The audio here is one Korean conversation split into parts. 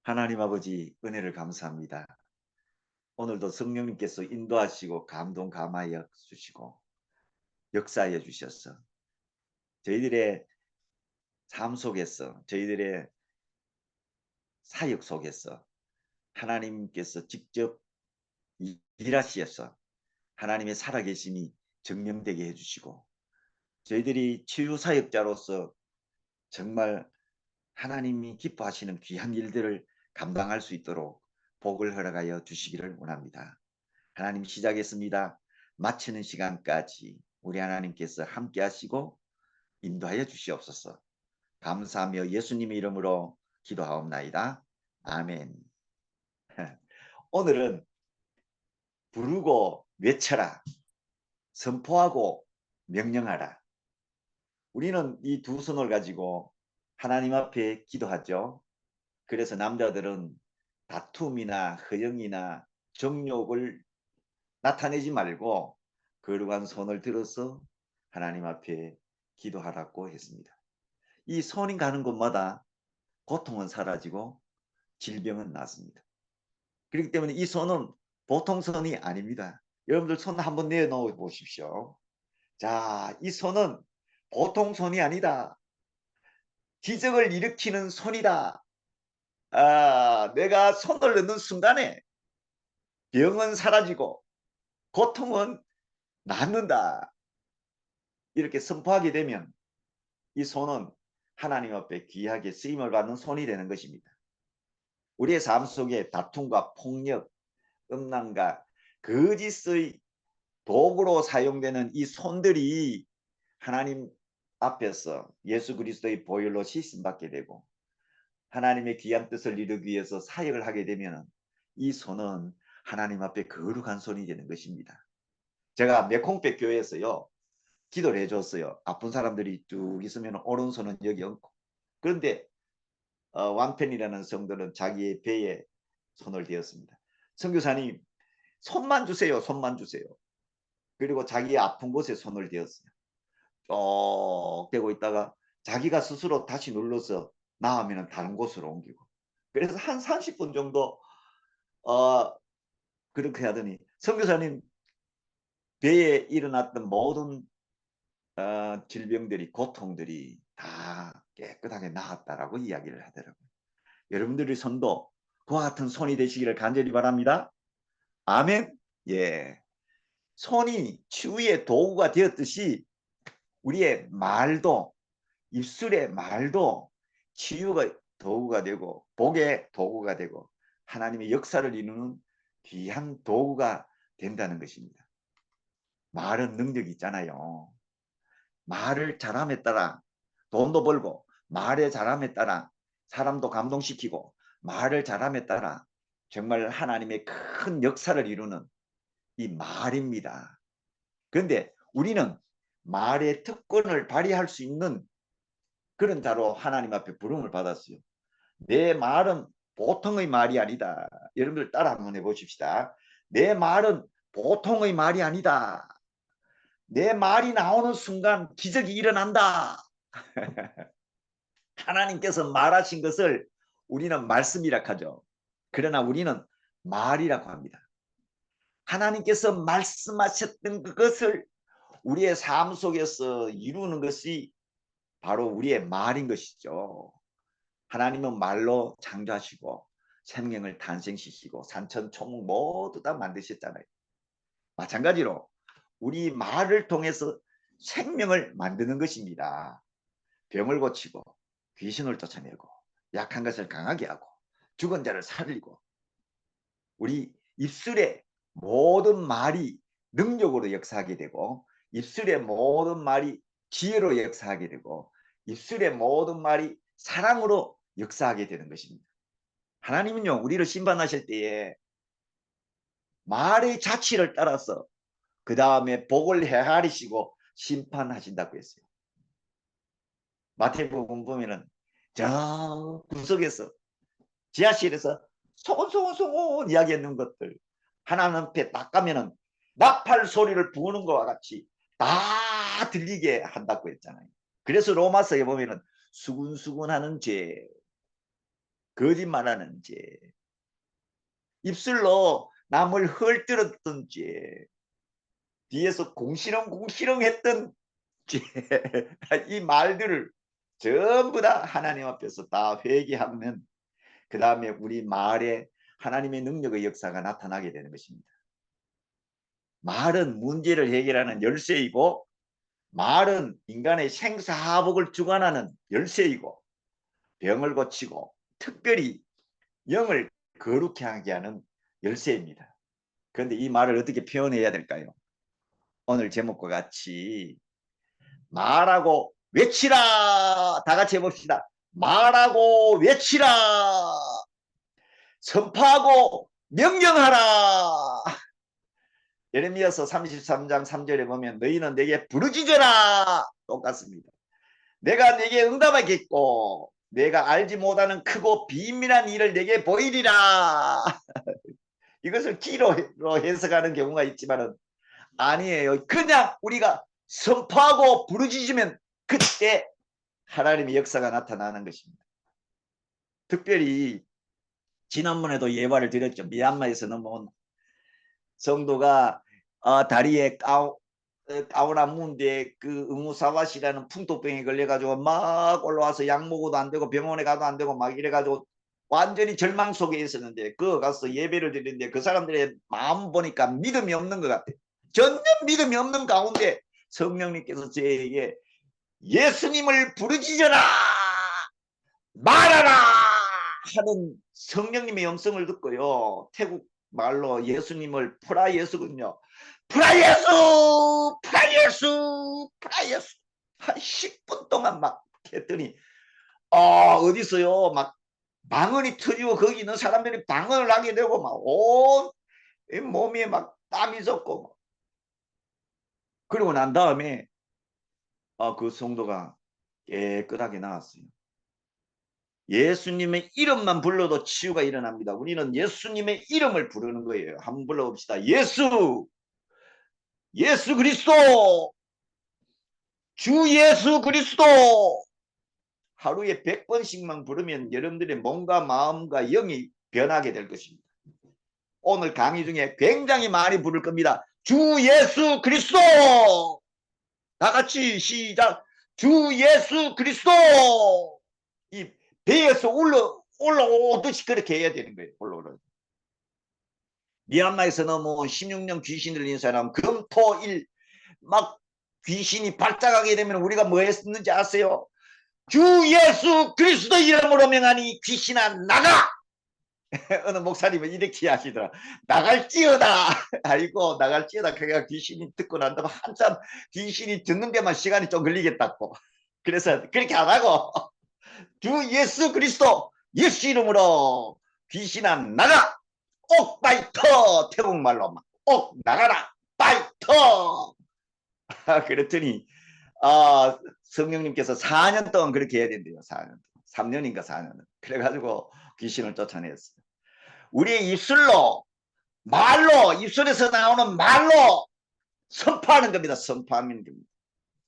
하나님 아버지 은혜를 감사합니다. 오늘도 성령님께서 인도하시고 감동 감화하여 주시고 역사하여 주셔서 저희들의 삶 속에서 저희들의 사역 속에서 하나님께서 직접 일하시어서 하나님의 살아계심이 증명되게 해주시고 저희들이 치유사역자로서 정말 하나님이 기뻐하시는 귀한 일들을 감당할 수 있도록 복을 허락하여 주시기를 원합니다. 하나님 시작했습니다. 마치는 시간까지 우리 하나님께서 함께 하시고 인도하여 주시옵소서. 감사하며 예수님의 이름으로 기도하옵나이다. 아멘. 오늘은 부르고 외쳐라, 선포하고 명령하라. 우리는 이 두 손을 가지고 하나님 앞에 기도하죠. 그래서 남자들은 다툼이나 허영이나 정욕을 나타내지 말고 거룩한 손을 들어서 하나님 앞에 기도하라고 했습니다. 이 손이 가는 곳마다 고통은 사라지고 질병은 낫습니다. 그렇기 때문에 이 손은 보통 손이 아닙니다. 여러분들 손 한번 내놓아 보십시오. 자, 이 손은 보통 손이 아니다. 기적을 일으키는 손이다. 내가 손을 넣는 순간에 병은 사라지고 고통은 낫는다. 이렇게 선포하게 되면 이 손은 하나님 앞에 귀하게 쓰임을 받는 손이 되는 것입니다. 우리의 삶 속에 다툼과 폭력, 음란과 거짓의 도구로 사용되는 이 손들이 하나님 앞에서 예수 그리스도의 보혈로 씻음받게 되고 하나님의 귀한 뜻을 이루기 위해서 사역을 하게 되면 이 손은 하나님 앞에 거룩한 손이 되는 것입니다. 제가 메콩백 교회에서요 기도를 해줬어요. 아픈 사람들이 쭉 있으면 오른손은 여기 얹고, 그런데 왕편이라는 성도는 자기의 배에 손을 대었습니다. 선교사님, 손만 주세요. 손만 주세요. 그리고 자기의 아픈 곳에 손을 대었어요. 쭉 대고 있다가 자기가 스스로 다시 눌러서 나으면 다른 곳으로 옮기고, 그래서 한 30분 정도 그렇게 하더니 선교사님, 배에 일어났던 모든 질병들이, 고통들이 다 깨끗하게 나았다라고 이야기를 하더라고요. 여러분들의 손도 그와 같은 손이 되시기를 간절히 바랍니다. 아멘. 예. 손이 치유의 도구가 되었듯이 우리의 말도, 입술의 말도 치유가 도구가 되고 복의 도구가 되고 하나님의 역사를 이루는 귀한 도구가 된다는 것입니다. 말은 능력이 있잖아요. 말을 잘함에 따라 돈도 벌고, 말의 잘함에 따라 사람도 감동시키고, 말을 잘함에 따라 정말 하나님의 큰 역사를 이루는 이 말입니다. 그런데 우리는 말의 특권을 발휘할 수 있는 그런 자로 하나님 앞에 부름을 받았어요. 내 말은 보통의 말이 아니다. 여러분들 따라 한번 해보십시다. 내 말은 보통의 말이 아니다. 내 말이 나오는 순간 기적이 일어난다. 하나님께서 말하신 것을 우리는 말씀이라고 하죠. 그러나 우리는 말이라고 합니다. 하나님께서 말씀하셨던 그것을 우리의 삶 속에서 이루는 것이 바로 우리의 말인 것이죠. 하나님은 말로 창조하시고 생명을 탄생시키고 산천초목 모두 다 만드셨잖아요. 마찬가지로 우리 말을 통해서 생명을 만드는 것입니다. 병을 고치고 귀신을 쫓아내고 약한 것을 강하게 하고 죽은 자를 살리고, 우리 입술의 모든 말이 능력으로 역사하게 되고 입술의 모든 말이 지혜로 역사하게 되고 입술의 모든 말이 사랑으로 역사하게 되는 것입니다. 하나님은요 우리를 심판하실 때에 말의 자취를 따라서 그 다음에 복을 헤아리시고 심판하신다고 했어요. 마태복음 보면은 저 구석에서 지하실에서 소곤소곤소곤 이야기했는 것들 하나님 앞에 딱 가면은 나팔 소리를 부는 것과 같이 다 들리게 한다고 했잖아요. 그래서 로마서에 보면은 수군수군하는 죄, 거짓말하는 죄, 입술로 남을 헐뜯었던 죄, 뒤에서 공시렁공시렁 했던 죄, 이 말들을 전부 다 하나님 앞에서 다 회개하면 그 다음에 우리 말에 하나님의 능력의 역사가 나타나게 되는 것입니다. 말은 문제를 해결하는 열쇠이고, 말은 인간의 생사화복을 주관하는 열쇠이고, 병을 고치고 특별히 영을 거룩해 하게 하는 열쇠입니다. 그런데 이 말을 어떻게 표현해야 될까요? 오늘 제목과 같이 말하고 외치라. 다 같이 해봅시다. 말하고 외치라. 선포하고 명령하라. 예레미야서 33장 3절에 보면 너희는 내게 부르짖어라. 똑같습니다. 내가 내게 응답하겠고 내가 알지 못하는 크고 비밀한 일을 내게 보이리라. 이것을 기로 해석하는 경우가 있지만 아니에요. 그냥 우리가 선포하고 부르짖으면 그때 하나님의 역사가 나타나는 것입니다. 특별히 지난번에도 예화를 드렸죠. 미얀마에서 넘어온 성도가 다리에 가운 안 무는데 그 응우사와시라는 풍토병에 걸려가지고 막 올라와서 약 먹어도 안 되고 병원에 가도 안 되고 막 이래가지고 완전히 절망 속에 있었는데 그 가서 예배를 드리는데 그 사람들의 마음 보니까 믿음이 없는 것 같아요. 전혀 믿음이 없는 가운데 성령님께서 저에게 예수님을 부르짖어라 말하라 하는 성령님의 음성을 듣고요. 태국 말로 예수님을 프라예수군요. 프라예수 프라예수 프라예수 한 10분 동안 막 했더니 어디서요 막 방언이 터지고 거기 있는 사람들이 방언을 하게 되고 막 온 몸에 막 땀이 젖고 그러고 난 다음에 그 성도가 깨끗하게 나왔어요. 예수님의 이름만 불러도 치유가 일어납니다. 우리는 예수님의 이름을 부르는 거예요. 한번 불러봅시다. 예수, 예수 그리스도, 주 예수 그리스도. 하루에 100번씩만 부르면 여러분들의 몸과 마음과 영이 변하게 될 것입니다. 오늘 강의 중에 굉장히 많이 부를 겁니다. 주 예수 그리스도. 다 같이 시작. 주 예수 그리스도. 이 배에서 올라오듯이 그렇게 해야 되는 거예요. 올라오는. 미얀마에서 넘어온 16년 귀신 들린 사람 금토일 막 귀신이 발작하게 되면 우리가 뭐 했는지 아세요? 주 예수 그리스도 이름으로 명하니 귀신아 나가. 어느 목사님은 이렇게 하시더라. 나갈지어다. 아이고 나갈지어다. 그가 귀신이 듣고 난 다음에 한참 귀신이 듣는 데만 시간이 좀 걸리겠다고. 그래서 그렇게 안 하고 주 예수 그리스도 예수 이름으로 귀신아 나가. 옥바이터 태국말로 막 옥 나가라 바이터. 그랬더니 성령님께서 4년 동안 그렇게 해야 된대요. 4년 3년인가 4년. 그래가지고 귀신을 쫓아냈어요. 우리의 입술로 말로 입술에서 나오는 말로 선포하는 겁니다. 선포하는 겁니다.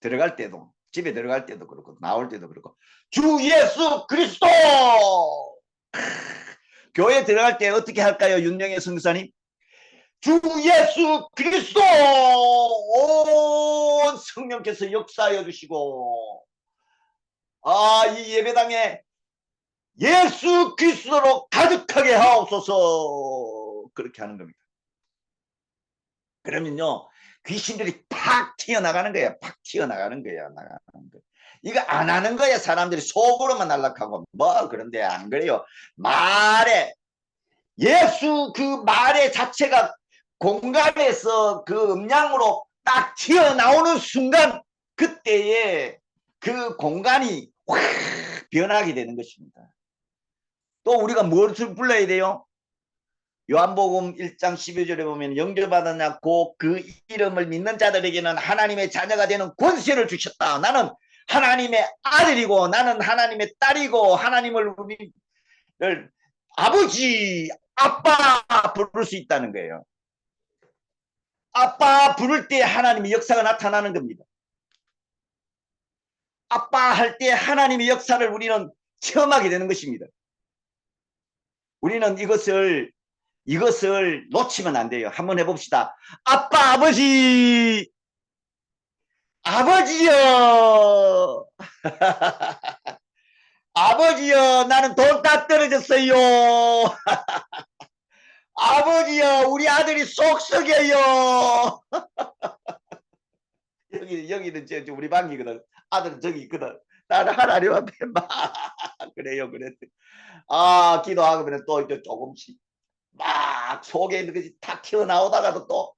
들어갈 때도 집에 들어갈 때도 그렇고 나올 때도 그렇고 주 예수 그리스도. 교회 들어갈 때 어떻게 할까요? 윤영애 선교사님. 주 예수 그리스도. 온 성령께서 역사하여 주시고 이 예배당에 예수 그리스도로 가득하게 하옵소서. 그렇게 하는 겁니다. 그러면요 귀신들이 팍 튀어나가는 거야. 팍 튀어나가는 거야. 나가는 거야. 이거 안 하는 거야. 사람들이 속으로만 날락하고 뭐 그런데 안 그래요. 말에 예수 그 말의 자체가 공간에서 그 음량으로 딱 튀어나오는 순간 그때에 그 공간이 확 변하게 되는 것입니다. 또 우리가 무엇을 불러야 돼요? 요한복음 1장 12절에 보면 영접받았냐 고 그 이름을 믿는 자들에게는 하나님의 자녀가 되는 권세를 주셨다. 나는 하나님의 아들이고 나는 하나님의 딸이고 하나님을 우리를 아버지 아빠 부를 수 있다는 거예요. 아빠 부를 때 하나님의 역사가 나타나는 겁니다. 아빠 할 때 하나님의 역사를 우리는 체험하게 되는 것입니다. 우리는 이것을 놓치면 안 돼요. 한번 해봅시다. 아빠, 아버지, 아버지요. 아버지요, 나는 돈 다 떨어졌어요. 아버지요, 우리 아들이 속 썩여요. 여기는 우리 방이거든. 아들은 저기 있거든. 나는 하나님 앞에 막 그래요. 그랬더니 기도하면 또 이제 조금씩 막 속에 있는 것이 탁 튀어나오다가도 또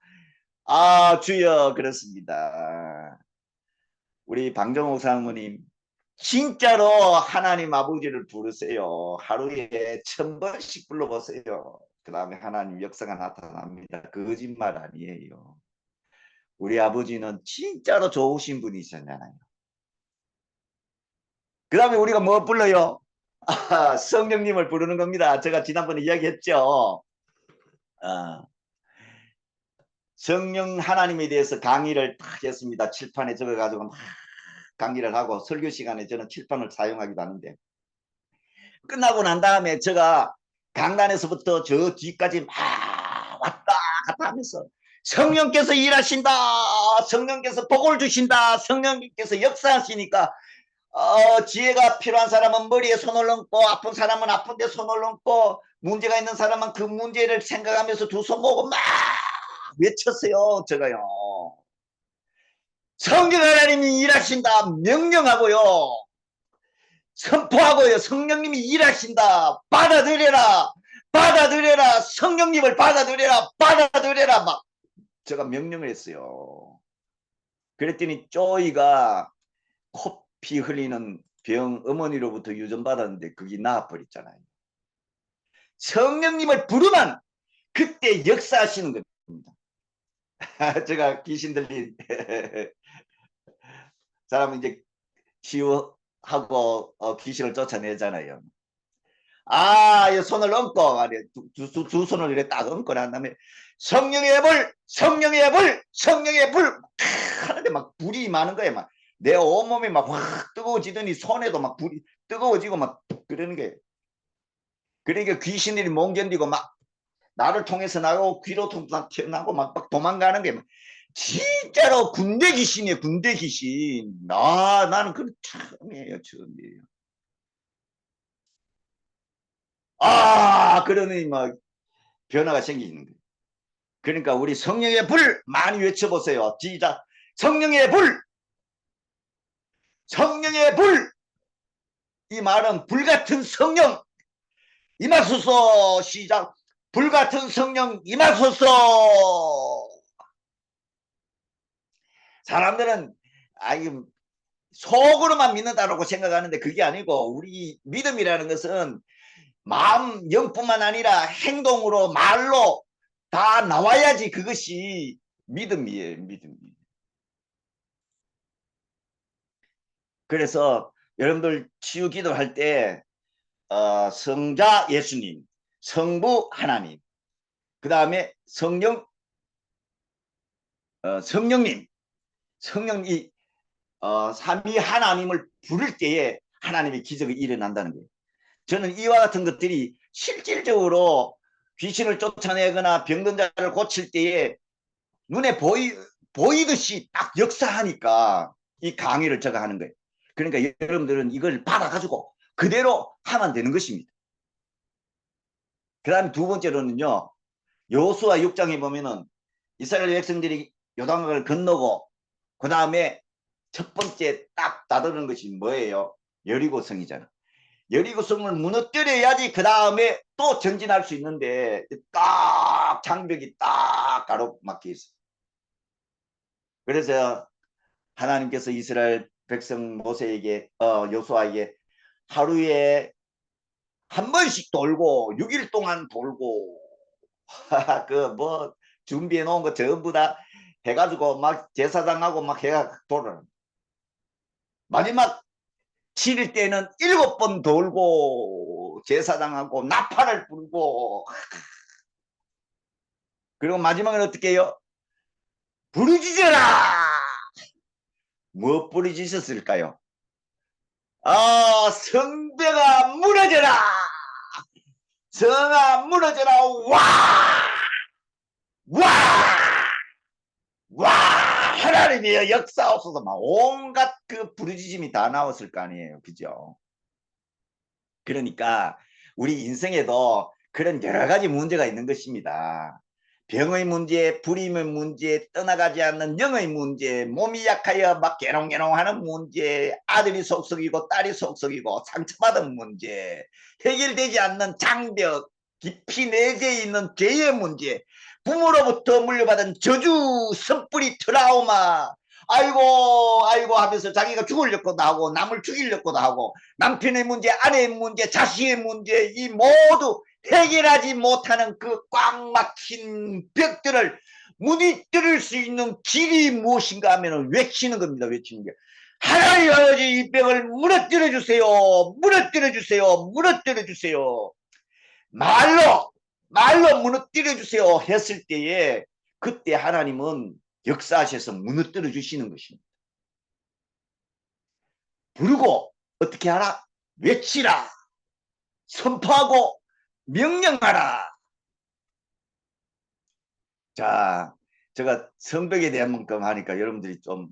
주여 그렇습니다. 우리 방정옥 사모님 진짜로 하나님 아버지를 부르세요. 하루에 1000번씩 불러보세요. 그 다음에 하나님 역사가 나타납니다. 거짓말 아니에요. 우리 아버지는 진짜로 좋으신 분이셨잖아요. 그 다음에 우리가 뭐 불러요? 성령님을 부르는 겁니다. 제가 지난번에 이야기했죠. 성령 하나님에 대해서 강의를 딱 했습니다. 칠판에 적어가지고 막 강의를 하고 설교 시간에 저는 칠판을 사용하기도 하는데 끝나고 난 다음에 제가 강단에서부터 저 뒤까지 막 왔다 갔다 하면서 성령께서 일하신다. 성령께서 복을 주신다. 성령께서 역사하시니까 지혜가 필요한 사람은 머리에 손을 얹고 아픈 사람은 아픈 데 손을 얹고 문제가 있는 사람은 그 문제를 생각하면서 두 손 모으고 막 외쳤어요. 제가요. 성령 하나님이 일하신다. 명령하고요. 선포하고요. 성령님이 일하신다. 받아들여라. 받아들여라. 성령님을 받아들여라. 받아들여라. 막 제가 명령을 했어요. 그랬더니 쪼이가 코피 흘리는 병 어머니로부터 유전받았는데 그게 나아버렸잖아요. 성령님을 부르면 그때 역사하시는 겁니다. 제가 귀신 들린 사람은 이제 치유하고 귀신을 쫓아내잖아요. 이 손을 얹고 두 손을 이렇게 딱 얹고 난 다음에 성령의 불, 성령의 불, 성령의 불 하는데 막 불이 많은 거예요. 막 내 온몸이 막 확 뜨거워지더니 손에도 막 불이 뜨거워지고 막 그러는 거예요. 그러니까 귀신들이 못 견디고 막 나를 통해서 나가고 귀로 튀어나오고 막 도망가는 게 진짜로 군대 귀신이에요. 군대 귀신. 나는 그 처음이에요. 처음이에요. 그러니 막 변화가 생기는 거예요. 그러니까 우리 성령의 불 많이 외쳐보세요. 시작. 성령의 불, 성령의 불. 이 말은 불같은 성령 임하소서. 시작. 불같은 성령 임하소서. 사람들은 속으로만 믿는다고 생각하는데 그게 아니고 우리 믿음이라는 것은 마음 영뿐만 아니라 행동으로 말로 다 나와야지 그것이 믿음이에요. 믿음이에요. 그래서 여러분들 치유 기도할 때 성자 예수님, 성부 하나님, 그 다음에 성령님, 성령이 삼위 하나님을 부를 때에 하나님의 기적이 일어난다는 거예요. 저는 이와 같은 것들이 실질적으로 귀신을 쫓아내거나 병든 자를 고칠 때에 눈에 보이듯이 딱 역사하니까 이 강의를 제가 하는 거예요. 그러니까 여러분들은 이걸 받아가지고 그대로 하면 되는 것입니다. 그 다음에 두 번째로는요. 여호수아 6장에 보면은 이스라엘 백성들이 요단강을 건너고 그 다음에 첫 번째 딱 다루는 것이 뭐예요? 여리고성이잖아. 여리고성을 무너뜨려야지 그 다음에 또 전진할 수 있는데 딱 장벽이 딱 가로막혀 있어. 그래서 하나님께서 이스라엘 백성 모세에게 여호수아에게 하루에 한 번씩 돌고 6일 동안 돌고 그 뭐 준비해 놓은 거 전부 다 해가지고 막 제사장하고 막 해가 돌아. 마지막 7일 때는 7번 돌고 제사장하고 나팔을 불고 그리고 마지막은 어떻게 해요? 부르짖어라. 뭐 부르짖었을까요? 성벽아 무너져라. 성아 무너져라. 와! 와! 와! 하나님이여 역사옵소서. 막 온갖 그 부르짖음이 다 나왔을 거 아니에요. 그죠? 그러니까 우리 인생에도 그런 여러 가지 문제가 있는 것입니다. 병의 문제, 불임의 문제, 떠나가지 않는 영의 문제, 몸이 약하여 막 개롱개롱하는 문제, 아들이 속썩이고 딸이 속썩이고 상처받은 문제, 해결되지 않는 장벽, 깊이 내재해 있는 죄의 문제, 부모로부터 물려받은 저주, 섣불리 트라우마, 아이고 하면서 자기가 죽으려고도 하고 남을 죽이려고도 하고 남편의 문제, 아내의 문제, 자식의 문제, 이 모두 해결하지 못하는 그 꽉 막힌 벽들을 무너뜨릴 수 있는 길이 무엇인가 하면 외치는 겁니다. 외치는 게. 하나님 아버지 이 벽을 무너뜨려 주세요. 무너뜨려 주세요. 무너뜨려 주세요. 말로 무너뜨려 주세요 했을 때에 그때 하나님은 역사하셔서 무너뜨려 주시는 것입니다. 부르고 어떻게 하라? 외치라. 선포하고 명령하라. 자, 제가 성벽에 대한 만큼 하니까 여러분들이 좀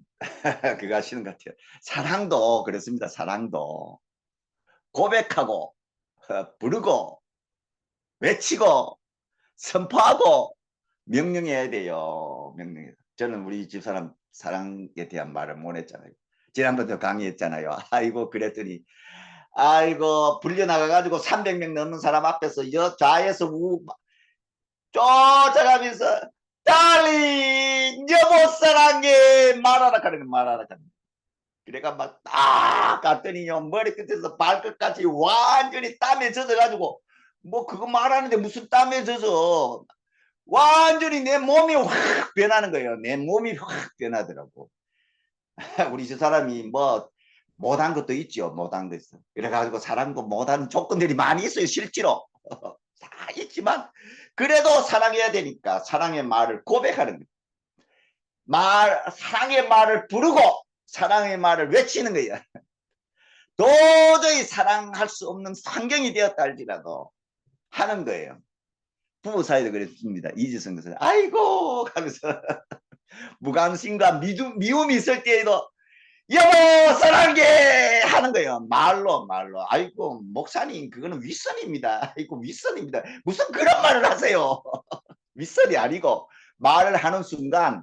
그거 하시는 것 같아요. 사랑도 그렇습니다. 사랑도 고백하고 부르고 외치고 선포하고 명령해야 돼요. 명령해. 저는 우리 집사람 사랑에 대한 말을 못 했잖아요. 지난번도 강의했잖아요. 아이고 그랬더니 아이고 불려나가가지고 300명 넘는 사람 앞에서 좌에서 쫓아가면서 달리 여보 사랑해 말하라 하는 말하라 하는. 그래가 막 딱 갔더니요 머리끝에서 발끝까지 완전히 땀에 젖어가지고 뭐 그거 말하는데 무슨 땀에 젖어 완전히 내 몸이 확 변하는 거예요. 내 몸이 확 변하더라고. 우리 저 사람이 뭐 못한 것도 있죠. 못한 거 있어. 그래가지고 사람도 못하는 조건들이 많이 있어요. 실제로. 다 있지만 그래도 사랑해야 되니까 사랑의 말을 고백하는 거예요. 사랑의 말을 부르고 사랑의 말을 외치는 거예요. 도저히 사랑할 수 없는 환경이 되었다 할지라도 하는 거예요. 부부 사이도 그랬습니다. 이지성 교수님 아이고 하면서 무관심과 미움이 있을 때에도 여보 사랑해 하는 거예요. 말로 아이고 목사님 그거는 윗선입니다. 아이고 윗선입니다. 무슨 그런 말을 하세요. 윗선이 아니고 말을 하는 순간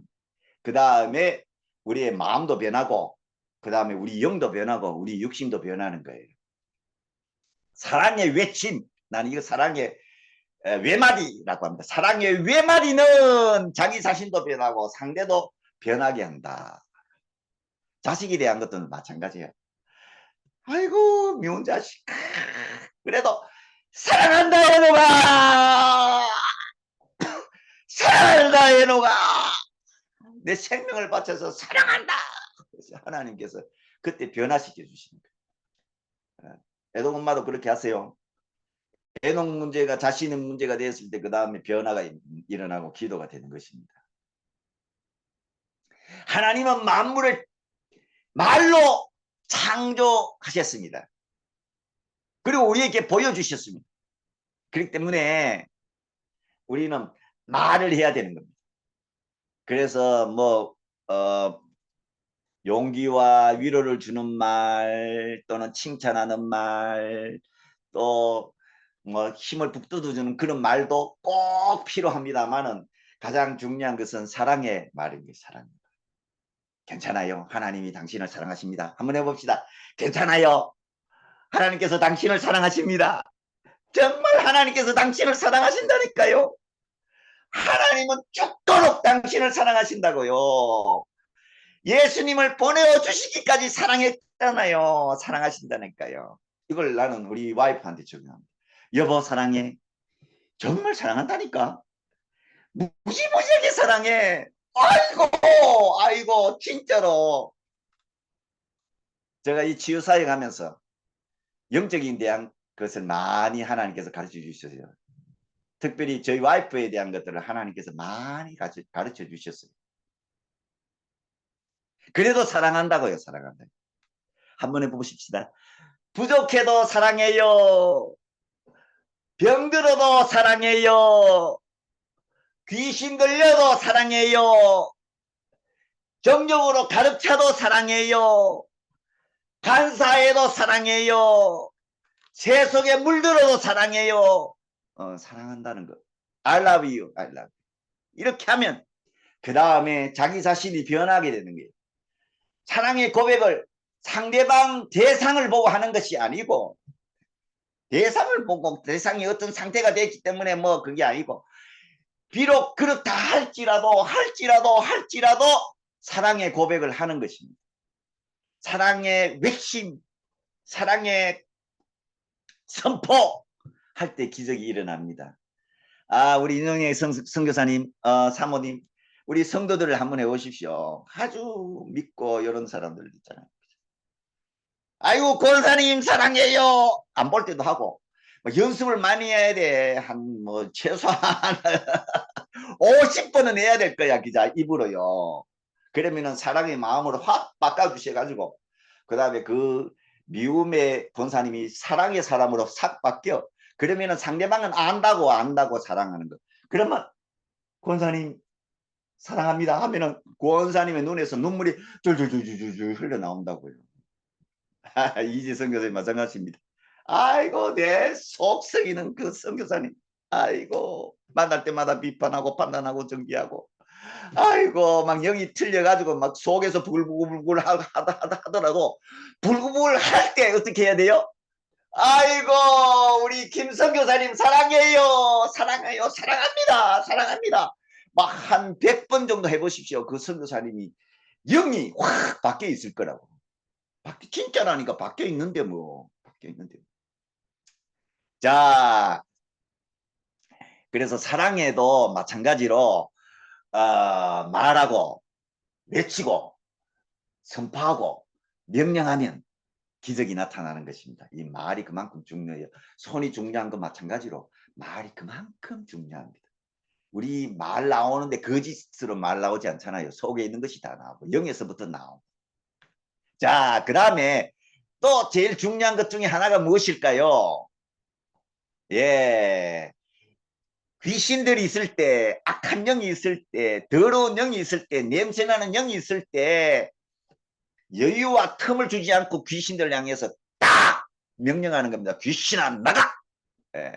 그 다음에 우리의 마음도 변하고 그 다음에 우리 영도 변하고 우리 육신도 변하는 거예요. 사랑의 외침, 나는 이거 사랑의 외마디라고 합니다. 사랑의 외마디는 자기 자신도 변하고 상대도 변하게 한다. 자식에 대한 것도 마찬가지예요. 아이고 미운 자식 그래도 사랑한다 해놓아 사랑한다 해놓아 내 생명을 바쳐서 사랑한다. 그래서 하나님께서 그때 변화시켜 주시는 거예요. 애동 엄마도 그렇게 하세요. 애동 문제가 자신의 문제가 되었을 때 그 다음에 변화가 일어나고 기도가 되는 것입니다. 하나님은 만물을 말로 창조하셨습니다. 그리고 우리에게 보여주셨습니다. 그렇기 때문에 우리는 말을 해야 되는 겁니다. 그래서 뭐 용기와 위로를 주는 말 또는 칭찬하는 말 또 뭐 힘을 북돋워주는 그런 말도 꼭 필요합니다만은 가장 중요한 것은 사랑의 말입니다. 사랑. 괜찮아요. 하나님이 당신을 사랑하십니다. 한번 해봅시다. 괜찮아요. 하나님께서 당신을 사랑하십니다. 정말 하나님께서 당신을 사랑하신다니까요. 하나님은 죽도록 당신을 사랑하신다고요. 예수님을 보내주시기까지 사랑했잖아요. 사랑하신다니까요. 이걸 나는 우리 와이프한테 적용합니다. 여보 사랑해. 정말 사랑한다니까. 무지무지하게 사랑해. 아이고 진짜로. 제가 이 치유사역 하면서 영적인 대한 것을 많이 하나님께서 가르쳐 주셨어요. 특별히 저희 와이프에 대한 것들을 하나님께서 많이 가르쳐 주셨어요. 그래도 사랑한다고요. 사랑한다. 한번 해보십시다. 부족해도 사랑해요. 병들어도 사랑해요. 귀신 들려도 사랑해요. 정적으로 가득 차도 사랑해요. 간사해도 사랑해요. 새 속에 물들어도 사랑해요. 사랑한다는 거. I love you. I love you. 이렇게 하면 그 다음에 자기 자신이 변하게 되는 거예요. 사랑의 고백을 상대방 대상을 보고 하는 것이 아니고 대상을 보고 대상이 어떤 상태가 됐기 때문에 뭐 그게 아니고 비록 그렇다 할지라도 사랑의 고백을 하는 것입니다. 사랑의 외침, 사랑의 선포 할 때 기적이 일어납니다. 우리 인용의 선교사님, 사모님, 우리 성도들을 한번 해보십시오. 아주 믿고 이런 사람들 있잖아요. 아이고 권사님 사랑해요. 안 볼 때도 하고 뭐 연습을 많이 해야 돼. 한 뭐 최소한 50번은 해야 될 거야 기자 입으로요. 그러면은 사랑의 마음으로 확 바꿔주셔가지고 그 다음에 그 미움의 권사님이 사랑의 사람으로 싹 바뀌어. 그러면은 상대방은 안다고 사랑하는 거. 그러면 권사님 사랑합니다 하면은 권사님의 눈에서 눈물이 줄줄줄줄줄 흘러나온다고요. 이재 선교사님 마찬가지입니다. 아이고 내 속썩이는 그 선교사님. 아이고 만날 때마다 비판하고 판단하고 정기하고 아이고 막 영이 틀려가지고 막 속에서 부글부글 하더라도 부글부글 할 때 어떻게 해야 돼요? 아이고 우리 김선교사님 사랑해요. 사랑해요. 사랑합니다. 막 한 100번 정도 해보십시오. 그 선교사님이 영이 확 바뀌어 있을 거라고. 진짜라니까 바뀌어 있는데 뭐. 바뀌어 있는데. 자, 그래서 사랑해도 마찬가지로 말하고 외치고 선포하고 명령하면 기적이 나타나는 것입니다. 이 말이 그만큼 중요해요. 손이 중요한 거 마찬가지로 말이 그만큼 중요합니다. 우리 말 나오는데 거짓으로 말 나오지 않잖아요. 속에 있는 것이 다 나오고 영에서부터 나오고. 자, 그 다음에 또 제일 중요한 것 중에 하나가 무엇일까요? 예, 귀신들이 있을 때, 악한 영이 있을 때, 더러운 영이 있을 때, 냄새나는 영이 있을 때 여유와 틈을 주지 않고 귀신들을 향해서 딱 명령하는 겁니다. 귀신아 나가! 예.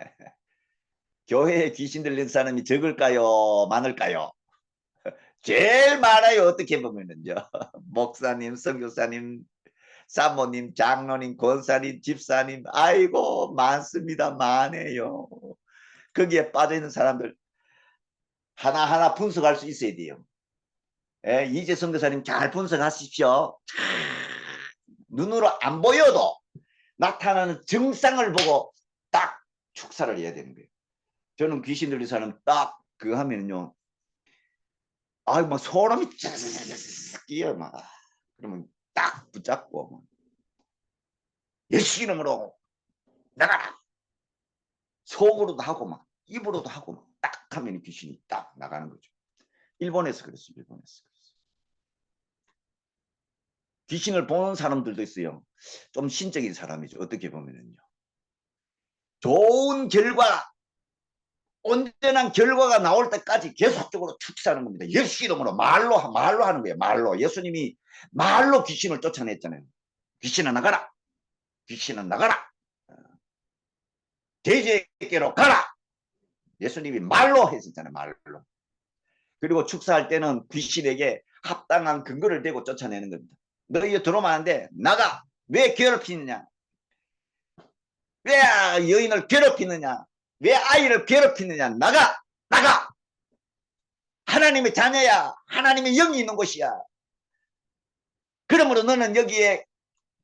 교회에 귀신 들린 사람이 적을까요? 많을까요? 제일 많아요. 어떻게 보면은요. 목사님, 선교사님, 사모님, 장로님, 권사님, 집사님, 아이고 많습니다. 많아요. 거기에 빠져있는 사람들 하나하나 분석할 수 있어야 돼요. 예, 이재 선교사님 잘 분석하십시오. 눈으로 안 보여도 나타나는 증상을 보고 딱 축사를 해야 되는 거예요. 저는 귀신 들린 사람 딱 그거 하면요. 아유 막 소름이 쫙 끼어 막. 그러면 딱 붙잡고 예수 이름으로 나가라. 속으로도 하고 막 입으로도 하고 막 딱 하면 귀신이 딱 나가는 거죠. 일본에서 그랬어요. 일본에서. 귀신을 보는 사람들도 있어요. 좀 신적인 사람이죠. 어떻게 보면은요. 좋은 결과, 온전한 결과가 나올 때까지 계속적으로 축사하는 겁니다. 예수 이름으로 말로 하는 거예요. 말로. 예수님이 말로 귀신을 쫓아냈잖아요. 귀신은 나가라. 귀신은 나가라. 돼지에게로 가라. 예수님이 말로 했었잖아요. 말로. 그리고 축사할 때는 귀신에게 합당한 근거를 대고 쫓아내는 겁니다. 너희 들어오면 안 돼. 나가. 왜 괴롭히느냐. 왜 여인을 괴롭히느냐. 왜 아이를 괴롭히느냐. 나가. 나가. 하나님의 자녀야. 하나님의 영이 있는 곳이야. 그러므로 너는 여기에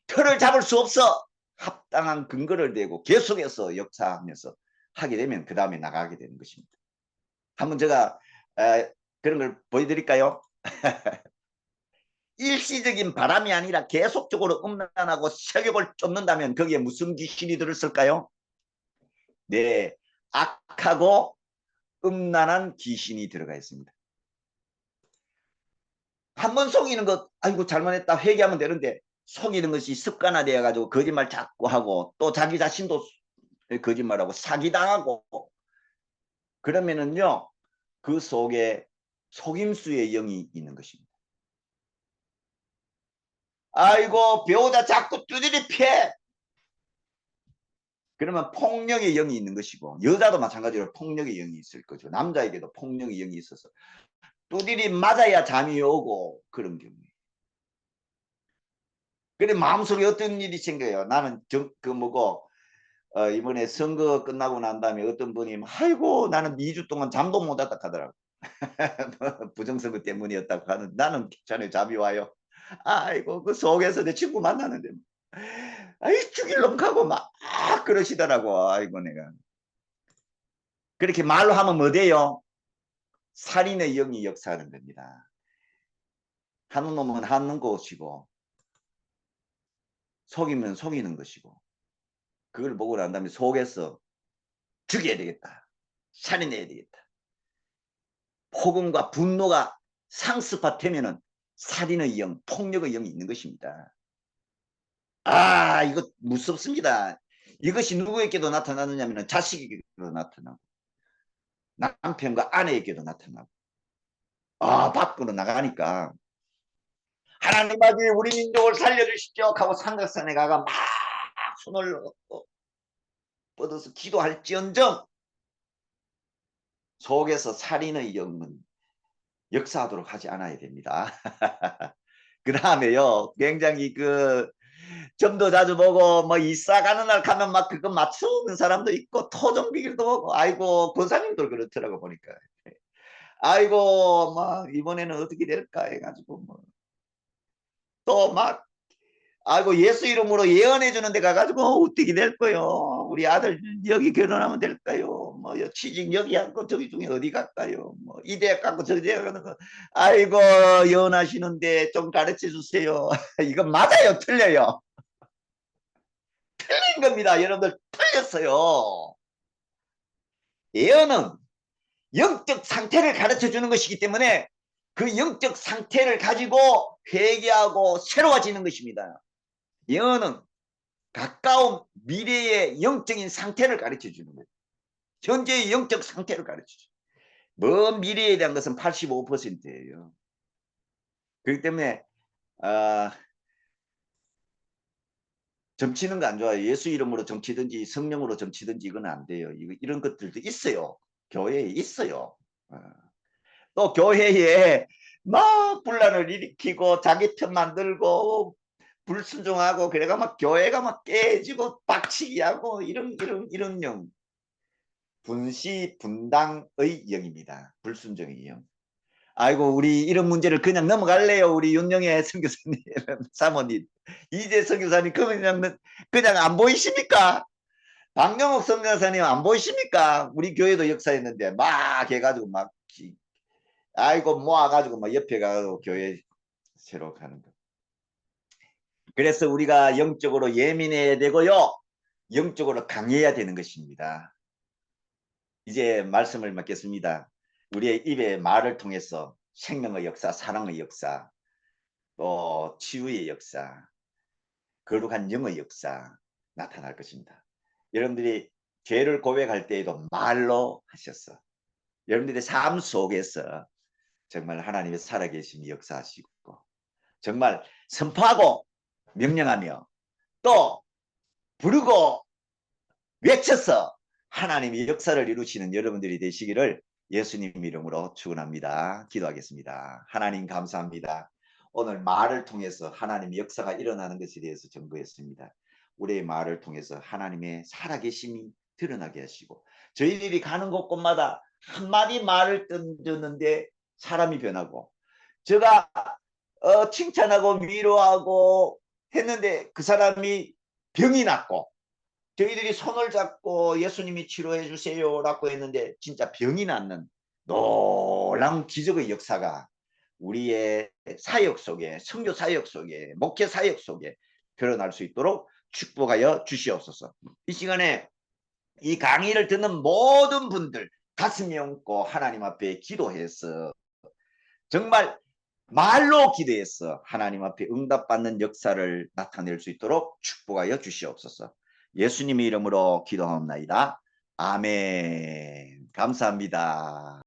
틀을 잡을 수 없어. 합당한 근거를 대고 계속해서 역사하면서 하게 되면 그 다음에 나가게 되는 것입니다. 한번 제가 그런 걸 보여드릴까요? 일시적인 바람이 아니라 계속적으로 음란하고 색욕을 쫓는다면 거기에 무슨 귀신이 들었을까요? 네, 악하고 음란한 귀신이 들어가 있습니다. 한번 속이는 것, 아이고 잘못했다 회개하면 되는데 속이는 것이 습관화되어 가지고 거짓말 자꾸 하고 또 자기 자신도 거짓말하고 사기당하고 그러면은요 그 속에 속임수의 영이 있는 것입니다. 아이고 배우자 자꾸 두드리 패. 그러면 폭력의 영이 있는 것이고 여자도 마찬가지로 폭력의 영이 있을 거죠. 남자에게도 폭력의 영이 있어서 두드리 맞아야 잠이 오고 그런 경우에. 그래 마음속에 어떤 일이 생겨요. 나는 이번에 선거 끝나고 난 다음에 어떤 분이 아이고 나는 2주 동안 잠도 못 잤다 하더라고. 부정선거 때문이었다고 하는 나는 괜찮아요. 잠이 와요. 아이고 그 속에서 내 친구 만나는데 아이 죽일 놈 가고 막 그러시더라고. 아이고 내가 그렇게 말로 하면 뭐 돼요? 살인의 영이 역사하는 겁니다. 하는 놈은 하는 것이고 속이면 속이는 것이고 그걸 보고 난 다음에 속에서 죽여야 되겠다. 살인해야 되겠다. 폭언과 분노가 상습화되면은 살인의 영, 폭력의 영이 있는 것입니다. 아, 이거 무섭습니다. 이것이 누구에게도 나타나느냐면 자식에게도 나타나고 남편과 아내에게도 나타나고 밖으로 나가니까 하나님 아버지 우리 민족을 살려주십시오 하고 삼각산에 가가 막 손을 뻗어서 기도할지언정 속에서 살인의 영은 역사하도록 하지 않아야 됩니다. 그 다음에요 굉장히 좀 더 자주 보고 뭐 이사 가는 날 가면 막 그거 맞추는 사람도 있고 토종 비결도 보고 아이고 권사님들 그렇더라고 보니까 아이고 막 이번에는 어떻게 될까 해가지고 뭐 또 막 아이고 예수 이름으로 예언해 주는 데 가가지고 어떻게 될 거요 우리 아들 여기 결혼하면 될까요 뭐 취직 여기 하고 저기 중에 어디 갈까요 뭐 이 대학 가고 저기 대학 가는 거 아이고 예언하시는데 좀 가르쳐 주세요. 이거 맞아요 틀려요? 틀린 겁니다. 여러분들 틀렸어요. 예언은 영적 상태를 가르쳐 주는 것이기 때문에 그 영적 상태를 가지고 회개하고 새로워지는 것입니다. 예언은 가까운 미래의 영적인 상태를 가르쳐 주는 거예요. 현재의 영적 상태를 가르쳐 줘요. 먼 미래에 대한 것은 85%예요. 그렇기 때문에 점치는 거 안 좋아요. 예수 이름으로 점치든지 성령으로 점치든지 이건 안 돼요. 이런 것들도 있어요. 교회에 있어요. 또 교회에 막 분란을 일으키고 자기 편 만들고 불순종하고 그래가 막 교회가 막 깨지고 박치기하고 이런 영 분시 분당의 영입니다. 불순종의 영. 아이고 우리 이런 문제를 그냥 넘어갈래요. 우리 윤영애 선교사님 사모님 이재 선교사님 그냥 안 보이십니까? 박영옥 선교사님 안 보이십니까? 우리 교회도 역사했는데 막 해가지고 막 아이고 모아가지고 막 옆에 가고 교회 새로 가는 거. 그래서 우리가 영적으로 예민해야 되고요. 영적으로 강해야 되는 것입니다. 이제 말씀을 맡겠습니다. 우리의 입의 말을 통해서 생명의 역사, 사랑의 역사, 또 치유의 역사, 거룩한 영의 역사 나타날 것입니다. 여러분들이 죄를 고백할 때에도 말로 하셨어. 여러분들의 삶 속에서 정말 하나님의 살아계심이 역사하시고 정말 선포하고 명령하며 또 부르고 외쳐서 하나님의 역사를 이루시는 여러분들이 되시기를 예수님 이름으로 축원합니다. 기도하겠습니다. 하나님 감사합니다. 오늘 말을 통해서 하나님의 역사가 일어나는 것에 대해서 전거했습니다. 우리의 말을 통해서 하나님의 살아계심이 드러나게 하시고 저희들이 가는 곳곳마다 한마디 말을 던졌는데 사람이 변하고 제가 칭찬하고 위로하고 했는데 그 사람이 병이 났고 저희들이 손을 잡고 예수님이 치료해 주세요 라고 했는데 진짜 병이 낫는 놀라운 기적의 역사가 우리의 사역 속에 선교 사역 속에 목회 사역 속에 드러날 수 있도록 축복하여 주시옵소서. 이 시간에 이 강의를 듣는 모든 분들 가슴이 얹고 하나님 앞에 기도해서 정말 말로 기도해서 하나님 앞에 응답받는 역사를 나타낼 수 있도록 축복하여 주시옵소서. 예수님의 이름으로 기도하옵나이다. 아멘. 감사합니다.